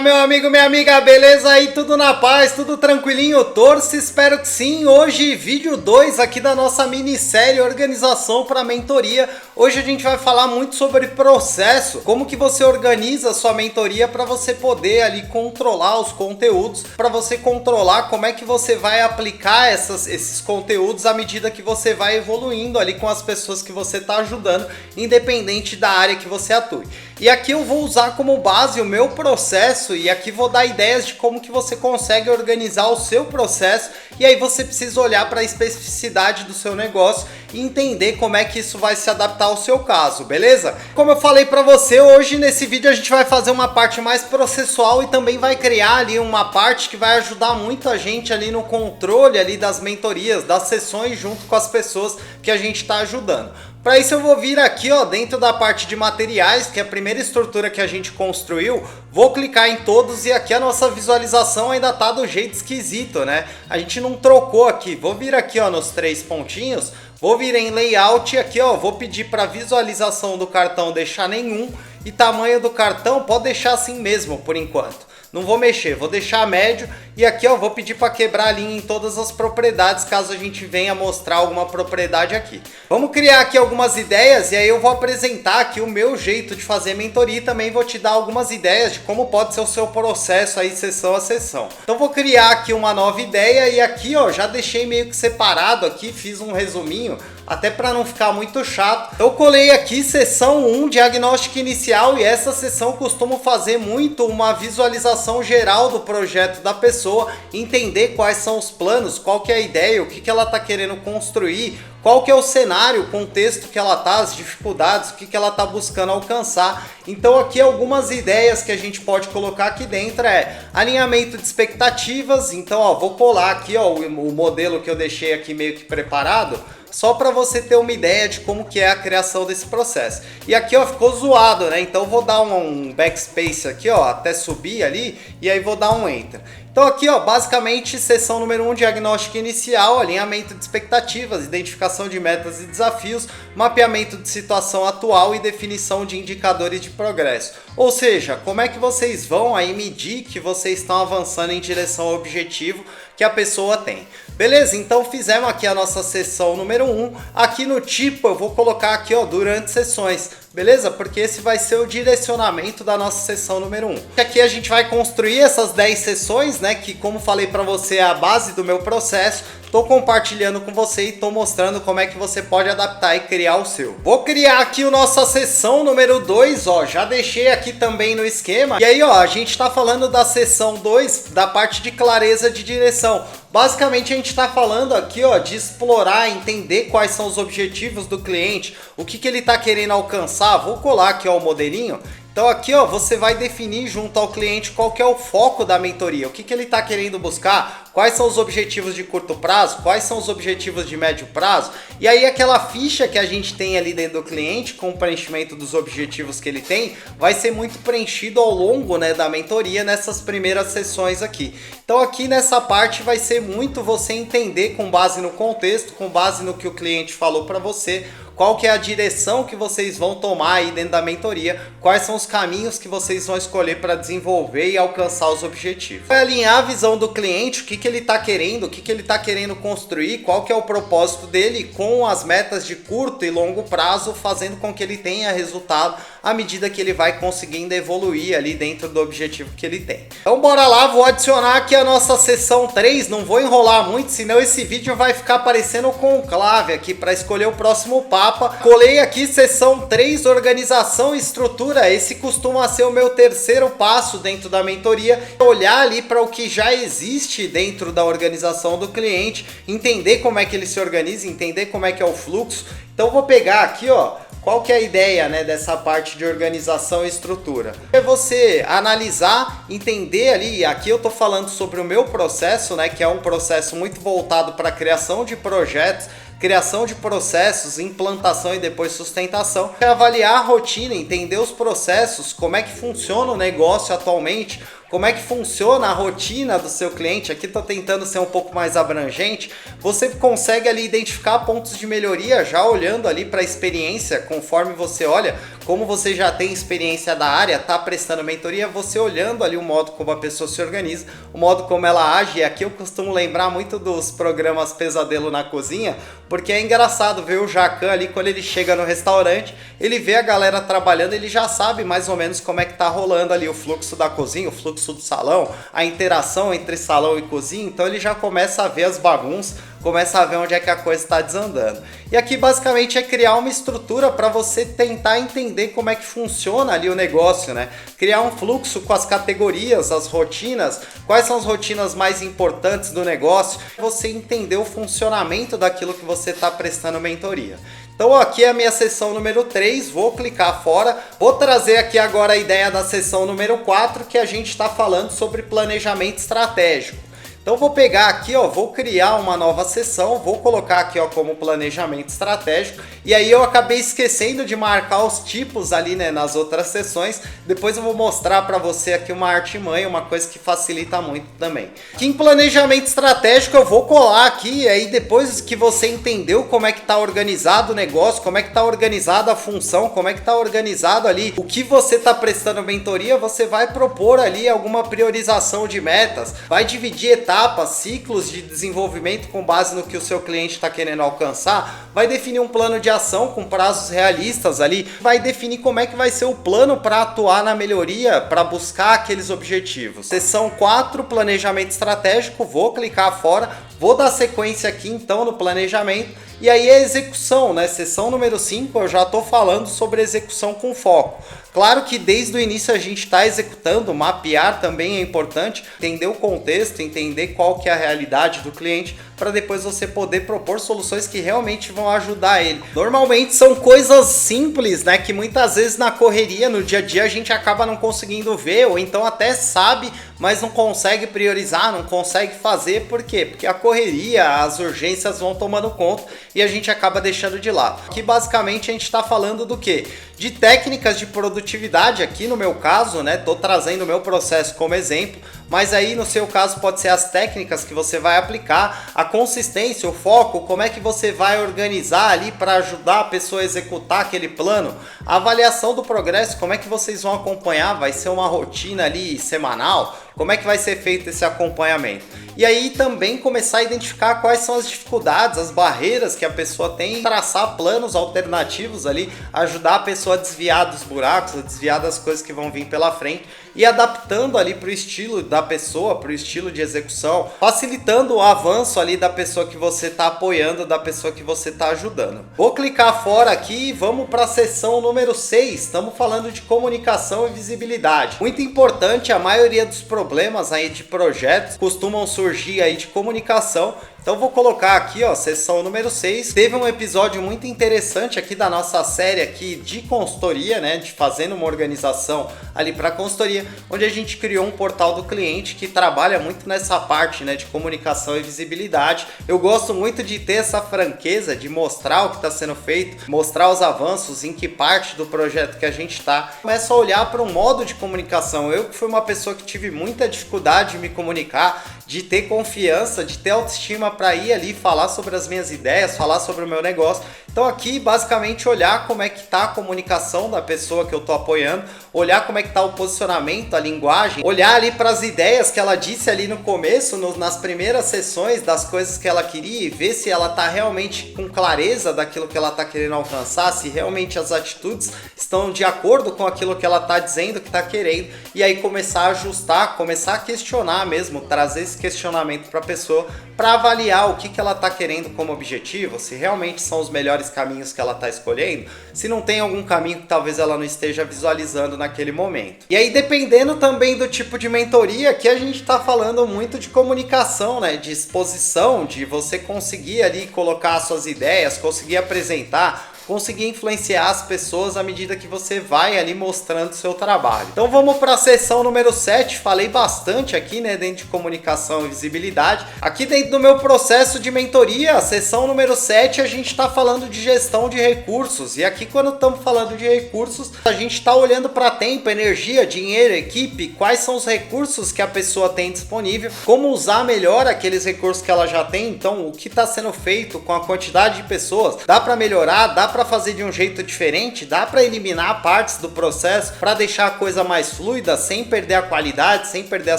Fala, meu amigo, minha amiga, beleza aí? Tudo na paz, tudo tranquilinho? Torço, espero que sim. Hoje, vídeo 2 aqui da nossa minissérie Organização para Mentoria. Hoje a gente vai falar muito sobre processo, como que você organiza a sua mentoria para você poder ali controlar os conteúdos, para você controlar como é que você vai aplicar esses conteúdos à medida que você vai evoluindo ali com as pessoas que você está ajudando, independente da área que você atue. E aqui eu vou usar como base o meu processo e aqui vou dar ideias de como que você consegue organizar o seu processo, e aí você precisa olhar para a especificidade do seu negócio e entender como é que isso vai se adaptar ao seu caso, beleza? Como eu falei para você, hoje nesse vídeo a gente vai fazer uma parte mais processual e também vai criar ali uma parte que vai ajudar muito a gente ali no controle ali das mentorias, das sessões junto com as pessoas que a gente está ajudando. Para isso eu vou vir aqui, ó, dentro da parte de materiais, que é a primeira estrutura que a gente construiu, vou clicar em todos e aqui a nossa visualização ainda tá do jeito esquisito, né? A gente não trocou aqui. Vou vir aqui, ó, nos 3 pontinhos, vou vir em layout e aqui, ó, vou pedir para visualização do cartão deixar nenhum e tamanho do cartão pode deixar assim mesmo por enquanto. Não vou mexer, vou deixar médio e aqui ó, vou pedir para quebrar a linha em todas as propriedades caso a gente venha mostrar alguma propriedade aqui. Vamos criar aqui algumas ideias e aí eu vou apresentar aqui o meu jeito de fazer mentoria e também vou te dar algumas ideias de como pode ser o seu processo aí sessão a sessão. Então vou criar aqui uma nova ideia e aqui ó, já deixei meio que separado aqui, fiz um resuminho até para não ficar muito chato. Eu colei aqui sessão 1, diagnóstico inicial, e essa sessão costumo fazer muito uma visualização geral do projeto da pessoa, entender quais são os planos, qual que é a ideia, o que que ela está querendo construir, qual que é o cenário, o contexto que ela está, as dificuldades, o que que ela está buscando alcançar. Então aqui algumas ideias que a gente pode colocar aqui dentro é alinhamento de expectativas. Então ó, vou colar aqui ó, o modelo que eu deixei aqui meio que preparado, só para você ter uma ideia de como que é a criação desse processo. E aqui ó, ficou zoado, né? Então vou dar um backspace aqui ó, até subir ali, e aí vou dar um enter. Então aqui ó, basicamente sessão número 1, diagnóstico inicial, alinhamento de expectativas, identificação de metas e desafios, mapeamento de situação atual e definição de indicadores de progresso. Ou seja, como é que vocês vão aí medir que vocês estão avançando em direção ao objetivo que a pessoa tem. Beleza? Então fizemos aqui a nossa sessão número 1. Aqui no tipo eu vou colocar aqui ó, durante sessões. Beleza? Porque esse vai ser o direcionamento da nossa sessão número 1. Aqui a gente vai construir essas 10 sessões, né? Que como falei para você é a base do meu processo. Estou compartilhando com você e estou mostrando como é que você pode adaptar e criar o seu. Vou criar aqui a nossa sessão número 2, ó. Já deixei aqui também no esquema. E aí, ó, a gente está falando da sessão 2, da parte de clareza de direção. Basicamente a gente está falando aqui ó, de explorar, entender quais são os objetivos do cliente, o que ele está querendo alcançar. Vou colar aqui ó, o modelinho. Então aqui ó, você vai definir junto ao cliente qual que é o foco da mentoria, o que ele está querendo buscar, quais são os objetivos de curto prazo, quais são os objetivos de médio prazo, e aí aquela ficha que a gente tem ali dentro do cliente com o preenchimento dos objetivos que ele tem, vai ser muito preenchido ao longo né, da mentoria nessas primeiras sessões aqui. Então aqui nessa parte vai ser muito você entender com base no contexto, com base no que o cliente falou para você, qual que é a direção que vocês vão tomar aí dentro da mentoria, quais são os caminhos que vocês vão escolher para desenvolver e alcançar os objetivos. Vai alinhar a visão do cliente, o que ele está querendo, o que ele está querendo construir, qual que é o propósito dele com as metas de curto e longo prazo, fazendo com que ele tenha resultado à medida que ele vai conseguindo evoluir ali dentro do objetivo que ele tem. Então bora lá, vou adicionar aqui a nossa sessão 3, não vou enrolar muito, senão esse vídeo vai ficar parecendo conclave aqui para escolher o próximo passo. Colei aqui sessão 3, organização e estrutura. Esse costuma ser o meu terceiro passo dentro da mentoria. Olhar ali para o que já existe dentro da organização do cliente, entender como é que ele se organiza, entender como é que é o fluxo. Então vou pegar aqui ó, qual que é a ideia né, dessa parte de organização e estrutura? É você analisar, entender ali, aqui eu estou falando sobre o meu processo, né, que é um processo muito voltado para a criação de projetos, criação de processos, implantação e depois sustentação. Avaliar a rotina, entender os processos, como é que funciona o negócio atualmente, como é que funciona a rotina do seu cliente. Aqui estou tentando ser um pouco mais abrangente. Você consegue ali identificar pontos de melhoria já olhando ali para a experiência, conforme você olha como você já tem experiência da área, tá prestando mentoria, você olhando ali o modo como a pessoa se organiza, o modo como ela age. E aqui eu costumo lembrar muito dos programas Pesadelo na Cozinha, porque é engraçado ver o Jacan ali, quando ele chega no restaurante, ele vê a galera trabalhando, ele já sabe mais ou menos como é que tá rolando ali o fluxo da cozinha, o fluxo do salão, a interação entre salão e cozinha. Então ele já começa a ver as bagunças, começa a ver onde é que a coisa está desandando. E aqui basicamente é criar uma estrutura para você tentar entender como é que funciona ali o negócio, né? Criar um fluxo com as categorias, as rotinas, quais são as rotinas mais importantes do negócio, você entender o funcionamento daquilo que você está prestando mentoria. Então aqui é a minha sessão número 3, vou clicar fora, vou trazer aqui agora a ideia da sessão número 4, que a gente está falando sobre planejamento estratégico. Então vou pegar aqui, ó, vou criar uma nova sessão, vou colocar aqui, ó, como planejamento estratégico. E aí eu acabei esquecendo de marcar os tipos ali, né, nas outras sessões. Depois eu vou mostrar para você aqui uma artimanha, uma coisa que facilita muito também. Aqui em planejamento estratégico eu vou colar aqui, e aí depois que você entendeu como é que está organizado o negócio, como é que está organizada a função, como é que está organizado ali o que você está prestando mentoria, você vai propor ali alguma priorização de metas, vai dividir etapas, ciclos de desenvolvimento com base no que o seu cliente está querendo alcançar, vai definir um plano de ação com prazos realistas ali, vai definir como é que vai ser o plano para atuar na melhoria, para buscar aqueles objetivos. Seção 4, planejamento estratégico, vou clicar fora, vou dar sequência aqui então no planejamento. E aí a execução, né? Seção número 5, eu já estou falando sobre execução com foco. Claro que desde o início a gente está executando, mapear também é importante, entender o contexto, entender qual que é a realidade do cliente, para depois você poder propor soluções que realmente vão ajudar ele. Normalmente são coisas simples, né, que muitas vezes na correria, no dia a dia, a gente acaba não conseguindo ver, ou então até sabe, mas não consegue priorizar, não consegue fazer. Por quê? Porque a correria, as urgências vão tomando conta e a gente acaba deixando de lado. Aqui basicamente a gente está falando do quê? De técnicas de produtividade, aqui no meu caso, né, tô trazendo o meu processo como exemplo, mas aí no seu caso pode ser as técnicas que você vai aplicar, a consistência, o foco, como é que você vai organizar ali para ajudar a pessoa a executar aquele plano, a avaliação do progresso, como é que vocês vão acompanhar, vai ser uma rotina ali semanal, como é que vai ser feito esse acompanhamento. E aí também começar a identificar quais são as dificuldades, as barreiras que a pessoa tem, traçar planos alternativos ali, ajudar a pessoa a desviar dos buracos, a desviar das coisas que vão vir pela frente e adaptando ali para o estilo da pessoa, para o estilo de execução, facilitando o avanço ali da pessoa que você está apoiando, da pessoa que você está ajudando. Vou clicar fora aqui e vamos para a seção número 6, estamos falando de comunicação e visibilidade. Muito importante, a maioria dos problemas aí de projetos costumam surgir aí de comunicação. Então vou colocar aqui, ó, sessão número 6. Teve um episódio muito interessante aqui da nossa série aqui de consultoria, né, de fazendo uma organização ali para consultoria, onde a gente criou um portal do cliente que trabalha muito nessa parte, né, de comunicação e visibilidade. Eu gosto muito de ter essa franqueza, de mostrar o que está sendo feito, mostrar os avanços, em que parte do projeto que a gente está. Começa a olhar para um modo de comunicação. Eu que fui uma pessoa que tive muita dificuldade de me comunicar, de ter confiança, de ter autoestima para ir ali falar sobre as minhas ideias, falar sobre o meu negócio. Então aqui basicamente olhar como é que está a comunicação da pessoa que eu estou apoiando, olhar como é que está o posicionamento, a linguagem, olhar ali para as ideias que ela disse ali no começo, nas primeiras sessões, das coisas que ela queria, e ver se ela está realmente com clareza daquilo que ela está querendo alcançar, se realmente as atitudes estão de acordo com aquilo que ela está dizendo que está querendo, e aí começar a ajustar, começar a questionar mesmo, trazer esse questionamento para a pessoa, para avaliar o que ela está querendo como objetivo, se realmente são os melhores caminhos que ela está escolhendo, se não tem algum caminho que talvez ela não esteja visualizando naquele momento. E aí, dependendo também do tipo de mentoria, aqui a gente está falando muito de comunicação, né, de exposição, de você conseguir ali colocar as suas ideias, conseguir apresentar, conseguir influenciar as pessoas à medida que você vai ali mostrando o seu trabalho. Então vamos para a seção número 7, falei bastante aqui, né, dentro de comunicação e visibilidade. Aqui dentro do meu processo de mentoria, a seção número 7, a gente está falando de gestão de recursos. E aqui quando estamos falando de recursos, a gente está olhando para tempo, energia, dinheiro, equipe, quais são os recursos que a pessoa tem disponível, como usar melhor aqueles recursos que ela já tem. Então o que está sendo feito com a quantidade de pessoas, dá para melhorar, dá para para fazer de um jeito diferente, dá para eliminar partes do processo para deixar a coisa mais fluida, sem perder a qualidade, sem perder a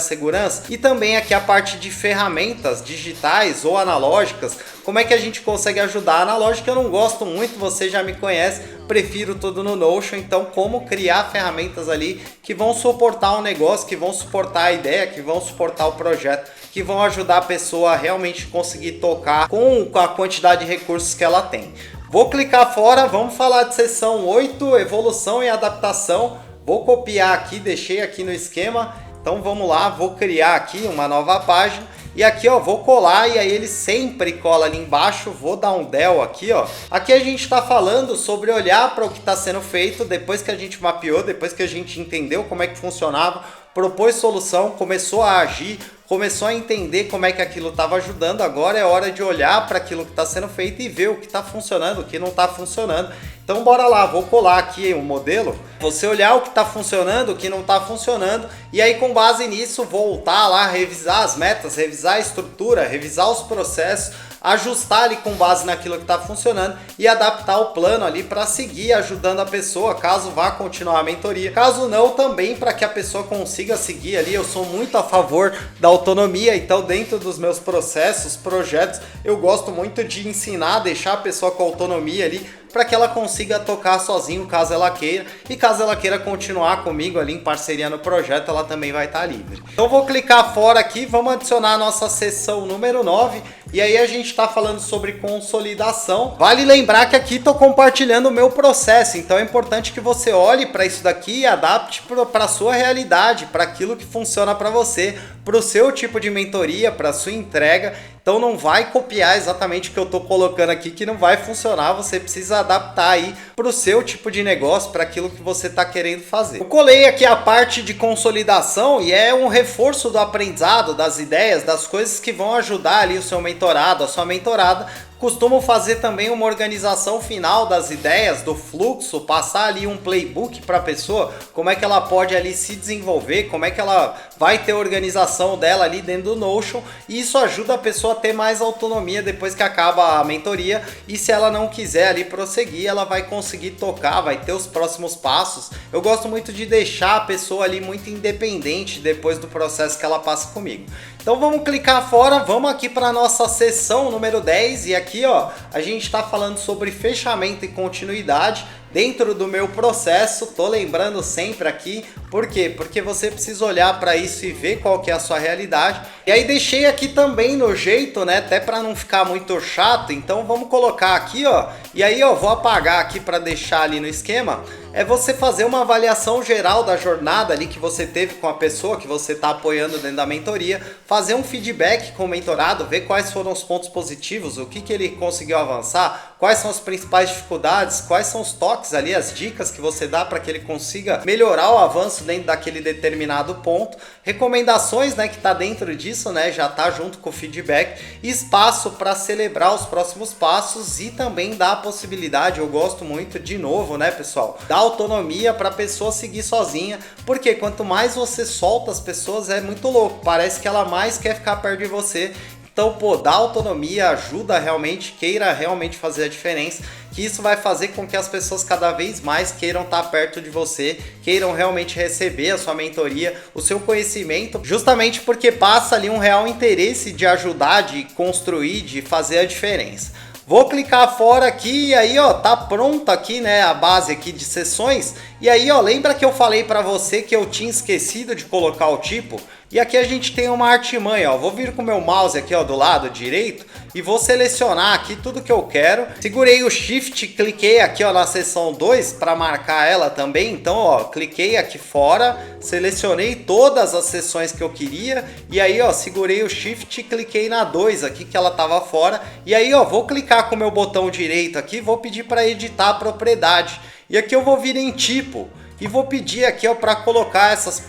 segurança. E também aqui a parte de ferramentas digitais ou analógicas, como é que a gente consegue ajudar. A analógica eu não gosto muito, você já me conhece, prefiro tudo no Notion. Então como criar ferramentas ali que vão suportar o negócio, que vão suportar a ideia, que vão suportar o projeto, que vão ajudar a pessoa a realmente conseguir tocar com a quantidade de recursos que ela tem. Vou clicar fora, vamos falar de seção 8, evolução e adaptação. Vou copiar aqui, deixei aqui no esquema. Então vamos lá, vou criar aqui uma nova página. E aqui ó, vou colar e aí ele sempre cola ali embaixo. Vou dar um del aqui ó. Aqui a gente está falando sobre olhar para o que está sendo feito depois que a gente mapeou, depois que a gente entendeu como é que funcionava, propôs solução, começou a agir, começou a entender como é que aquilo estava ajudando. Agora é hora de olhar para aquilo que está sendo feito e ver o que está funcionando, o que não está funcionando. Então bora lá, vou colar aqui o modelo, você olhar o que está funcionando, o que não está funcionando, e aí com base nisso voltar lá, revisar as metas, revisar a estrutura, revisar os processos, ajustar ali com base naquilo que está funcionando e adaptar o plano ali para seguir ajudando a pessoa, caso vá continuar a mentoria. Caso não, também para que a pessoa consiga seguir ali. Eu sou muito a favor da autonomia, então dentro dos meus processos, projetos, eu gosto muito de ensinar, deixar a pessoa com autonomia ali, para que ela consiga tocar sozinho caso ela queira, e caso ela queira continuar comigo ali em parceria no projeto, ela também vai estar livre. Então vou clicar fora aqui, vamos adicionar a nossa seção número 9, e aí a gente está falando sobre consolidação. Vale lembrar que aqui estou compartilhando o meu processo, então é importante que você olhe para isso daqui e adapte para a sua realidade, para aquilo que funciona para você, para o seu tipo de mentoria, para a sua entrega. Então não vai copiar exatamente o que eu estou colocando aqui, que não vai funcionar. Você precisa adaptar aí para o seu tipo de negócio, para aquilo que você está querendo fazer. Eu colei aqui a parte de consolidação e é um reforço do aprendizado, das ideias, das coisas que vão ajudar ali o seu mentorado, a sua mentorada. Costumo fazer também uma organização final das ideias, do fluxo, passar ali um playbook para a pessoa, como é que ela pode ali se desenvolver, como é que ela vai ter a organização dela ali dentro do Notion, e isso ajuda a pessoa a ter mais autonomia depois que acaba a mentoria, e se ela não quiser ali prosseguir, ela vai conseguir tocar, vai ter os próximos passos. Eu gosto muito de deixar a pessoa ali muito independente depois do processo que ela passa comigo. Então vamos clicar fora, vamos aqui para a nossa seção número 10 e aqui ó, a gente está falando sobre fechamento e continuidade dentro do meu processo. Tô lembrando sempre aqui, por quê? Porque você precisa olhar para isso e ver qual que é a sua realidade. E aí deixei aqui também no jeito, né, até para não ficar muito chato, então vamos colocar aqui ó, e aí ó, vou apagar aqui para deixar ali no esquema. É você fazer uma avaliação geral da jornada ali que você teve com a pessoa que você está apoiando dentro da mentoria, fazer um feedback com o mentorado, ver quais foram os pontos positivos, o que ele conseguiu avançar, quais são as principais dificuldades, quais são os toques ali, as dicas que você dá para que ele consiga melhorar o avanço dentro daquele determinado ponto, recomendações, né, que está dentro disso, né, já está junto com o feedback, espaço para celebrar os próximos passos e também dá a possibilidade, eu gosto muito, de novo, né, pessoal, dá autonomia para a pessoa seguir sozinha, porque quanto mais você solta as pessoas é muito louco, parece que ela mais quer ficar perto de você. Então, pô, dá autonomia, ajuda realmente, queira realmente fazer a diferença, que isso vai fazer com que as pessoas cada vez mais queiram estar perto de você, queiram realmente receber a sua mentoria, o seu conhecimento, justamente porque passa ali um real interesse de ajudar, de construir, de fazer a diferença. Vou clicar fora aqui e aí ó, tá pronto aqui, né, a base aqui de sessões. E aí ó, lembra que eu falei para você que eu tinha esquecido de colocar o tipo? E aqui a gente tem uma artimanha, ó. Vou vir com o meu mouse aqui ó, do lado direito e vou selecionar aqui tudo que eu quero. Segurei o Shift, cliquei aqui ó, na seção 2 para marcar ela também. Então ó, cliquei aqui fora, selecionei todas as seções que eu queria. E aí ó, segurei o Shift e cliquei na 2 aqui que ela tava fora. E aí ó, vou clicar com o meu botão direito aqui, vou pedir para editar a propriedade. E aqui eu vou vir em tipo. E vou pedir aqui para colocar essas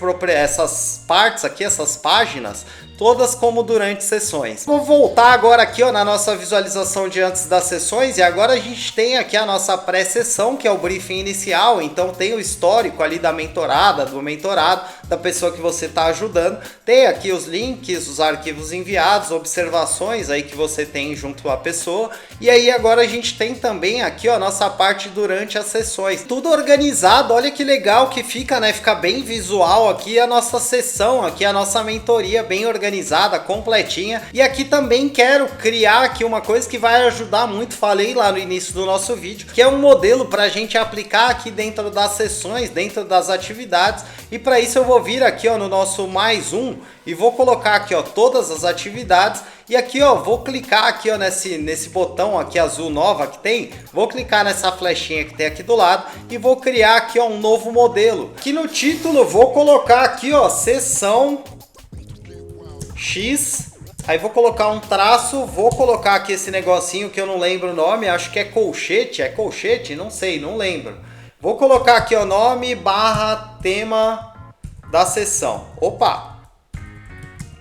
partes aqui, essas páginas, todas como durante sessões. Vou voltar agora aqui, ó, na nossa visualização de antes das sessões, e agora a gente tem aqui a nossa pré-sessão, que é o briefing inicial. Então tem o histórico ali da mentorada, do mentorado, da pessoa que você está ajudando. Tem aqui os links, os arquivos enviados, observações aí que você tem junto à pessoa. E aí agora a gente tem também aqui, ó, a nossa parte durante as sessões. Tudo organizado, olha que legal que fica, né? Fica bem visual aqui a nossa sessão, aqui a nossa mentoria bem organizada, completinha. E aqui também quero criar aqui uma coisa que vai ajudar muito, falei lá no início do nosso vídeo, que é um modelo para a gente aplicar aqui dentro das sessões, dentro das atividades. E para isso eu vou vir aqui, ó, no nosso mais um e vou colocar aqui, ó, todas as atividades. E aqui, ó, vou clicar aqui, ó, nesse botão aqui azul nova que tem, vou clicar nessa flechinha que tem aqui do lado e vou criar aqui, ó, um novo modelo. Aqui no título vou colocar aqui, ó, sessão X. Aí vou colocar um traço, vou colocar aqui esse negocinho que eu não lembro o nome, acho que é colchete, não sei, não lembro. Vou colocar aqui o nome / tema da sessão. Opa!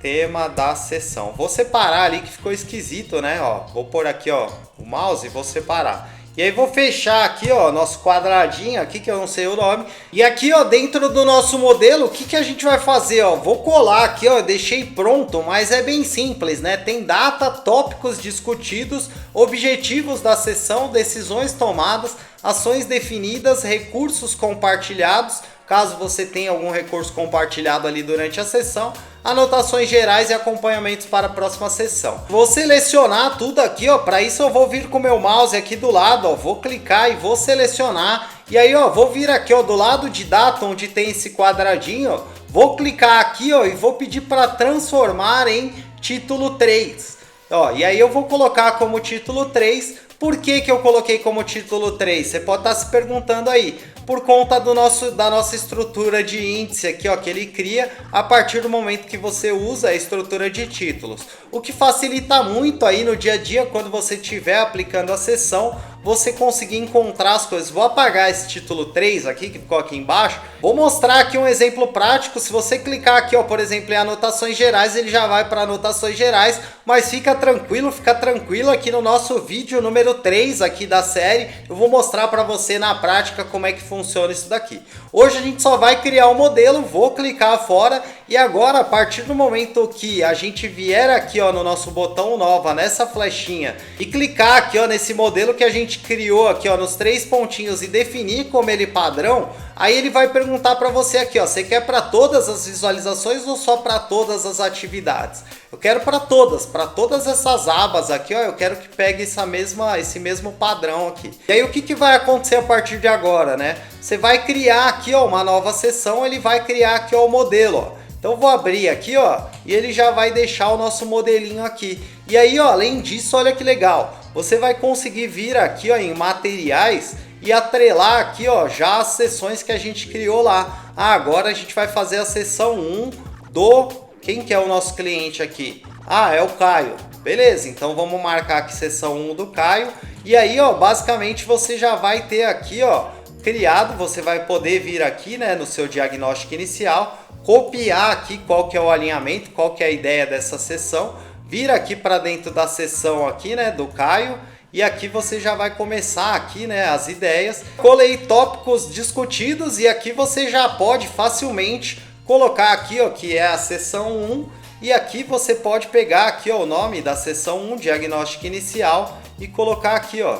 Tema da sessão. Vou separar ali que ficou esquisito, né? Ó, vou pôr aqui, ó, o mouse e vou separar. E aí vou fechar aqui, ó, nosso quadradinho aqui, que eu não sei o nome. E aqui, ó, dentro do nosso modelo, o que que a gente vai fazer, ó? Vou colar aqui, ó, deixei pronto, mas é bem simples, né? Tem data, tópicos discutidos, objetivos da sessão, decisões tomadas, ações definidas, recursos compartilhados, caso você tenha algum recurso compartilhado ali durante a sessão, anotações gerais e acompanhamentos para a próxima sessão. Vou selecionar tudo aqui, ó. Para isso eu vou vir com o meu mouse aqui do lado, ó. Vou clicar e vou selecionar. E aí, ó, vou vir aqui, ó, do lado de data, onde tem esse quadradinho, ó. Vou clicar aqui, ó, e vou pedir para transformar em título 3. Ó, e aí eu vou colocar como título 3. Por que que eu coloquei como título 3? Você pode estar se perguntando aí. Por conta da nossa estrutura de índice aqui, ó, que ele cria a partir do momento que você usa a estrutura de títulos. O que facilita muito aí no dia a dia, quando você estiver aplicando a sessão, você conseguir encontrar as coisas. Vou apagar esse título 3 aqui, que ficou aqui embaixo. Vou mostrar aqui um exemplo prático. Se você clicar aqui, ó, por exemplo, em anotações gerais, ele já vai para anotações gerais. Mas fica tranquilo aqui no nosso vídeo número 3 aqui da série. Eu vou mostrar para você na prática como é que funciona isso daqui. Hoje a gente só vai criar um modelo, vou clicar fora. E agora, a partir do momento que a gente vier aqui, ó, no nosso botão nova, nessa flechinha, e clicar aqui, ó, nesse modelo que a gente criou aqui, ó, nos 3 pontinhos e definir como ele padrão, aí ele vai perguntar para você aqui, ó, você quer para todas as visualizações ou só para todas as atividades? Eu quero para todas essas abas aqui, ó, eu quero que pegue esse mesmo padrão aqui. E aí o que vai acontecer a partir de agora, né? Você vai criar aqui, ó, uma nova seção, ele vai criar aqui, ó, o modelo, ó. Então vou abrir aqui, ó, e ele já vai deixar o nosso modelinho aqui. E aí, ó, além disso, olha que legal. Você vai conseguir vir aqui, ó, em materiais e atrelar aqui, ó, já as sessões que a gente criou lá. Ah, agora a gente vai fazer a sessão 1 do... Quem que é o nosso cliente aqui? Ah, é o Caio. Beleza, então vamos marcar aqui sessão 1 do Caio. E aí, ó, basicamente você já vai ter aqui, ó, criado, você vai poder vir aqui, né, no seu diagnóstico inicial, copiar aqui qual que é o alinhamento, qual que é a ideia dessa sessão, vir aqui para dentro da sessão aqui, né, do Caio, e aqui você já vai começar aqui, né, as ideias. Colei tópicos discutidos e aqui você já pode facilmente colocar aqui, ó, que é a sessão 1, e aqui você pode pegar aqui, ó, o nome da sessão 1, diagnóstico inicial, e colocar aqui, ó,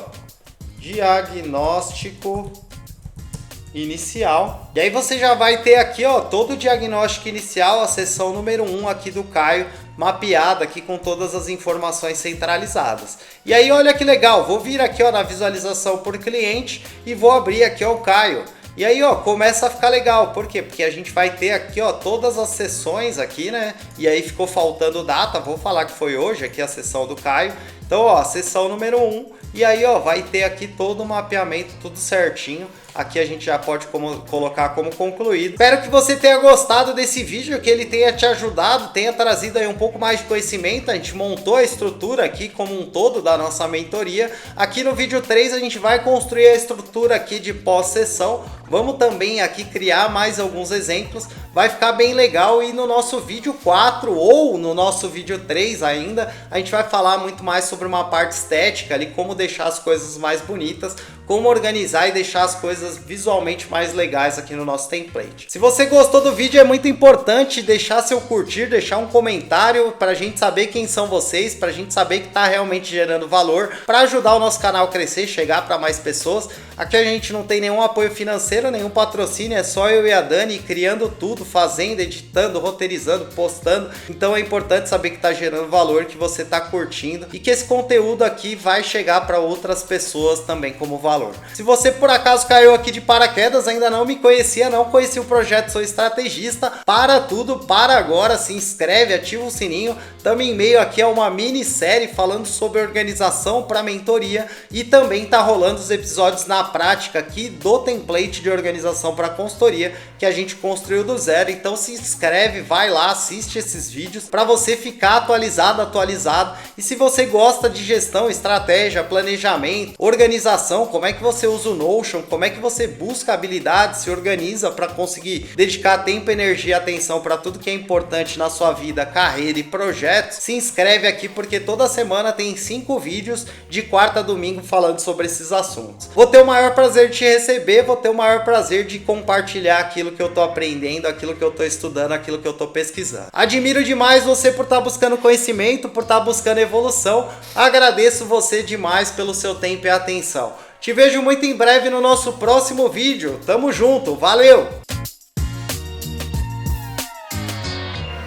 diagnóstico inicial. E aí você já vai ter aqui, ó, todo o diagnóstico inicial, a sessão número 1 aqui do Caio, mapeada aqui com todas as informações centralizadas. E aí olha que legal, vou vir aqui, ó, na visualização por cliente e vou abrir aqui, ó, o Caio. E aí, ó, começa a ficar legal. Por quê? Porque a gente vai ter aqui, ó, todas as sessões aqui, né? E aí ficou faltando data, vou falar que foi hoje aqui a sessão do Caio. Então Então, ó, sessão número 1, e aí, ó, vai ter aqui todo o mapeamento, tudo certinho. Aqui a gente já pode colocar como concluído. Espero que você tenha gostado desse vídeo, que ele tenha te ajudado, tenha trazido aí um pouco mais de conhecimento. A gente montou a estrutura aqui como um todo da nossa mentoria. Aqui no vídeo 3 a gente vai construir a estrutura aqui de pós-sessão. Vamos também aqui criar mais alguns exemplos. Vai ficar bem legal, e no nosso vídeo 4 ou no nosso vídeo 3 ainda, a gente vai falar muito mais sobre uma parte estética ali, como deixar as coisas mais bonitas, como organizar e deixar as coisas visualmente mais legais aqui no nosso template. Se você gostou do vídeo, é muito importante deixar seu curtir, deixar um comentário para a gente saber quem são vocês, para a gente saber que está realmente gerando valor, para ajudar o nosso canal a crescer, chegar para mais pessoas. Aqui a gente não tem nenhum apoio financeiro, nenhum patrocínio, é só eu e a Dani criando tudo, fazendo, editando, roteirizando, postando. Então é importante saber que está gerando valor, que você está curtindo e que esse conteúdo aqui vai chegar para outras pessoas também como valor. Se você por acaso caiu aqui de paraquedas, ainda não me conhecia, não conhecia o projeto Sou Estrategista, para tudo, para agora, se inscreve, ativa o sininho. Estamos em meio aqui a uma minissérie falando sobre organização para mentoria, e também tá rolando os episódios na prática aqui do template de organização para consultoria que a gente construiu do zero. Então se inscreve, vai lá, assiste esses vídeos para você ficar atualizado. E se você gosta de gestão, estratégia, planejamento, organização, como é que você usa o Notion, como é que você busca habilidades, se organiza para conseguir dedicar tempo, energia e atenção para tudo que é importante na sua vida, carreira e projetos, se inscreve aqui, porque toda semana tem 5 vídeos de quarta a domingo falando sobre esses assuntos. Vou ter o maior prazer de te receber, vou ter o maior prazer de compartilhar aquilo que eu tô aprendendo, aquilo que eu tô estudando, aquilo que eu tô pesquisando. Admiro demais você por estar buscando conhecimento, por estar buscando evolução. Agradeço você demais pelo seu tempo e atenção. Te vejo muito em breve no nosso próximo vídeo. Tamo junto, valeu!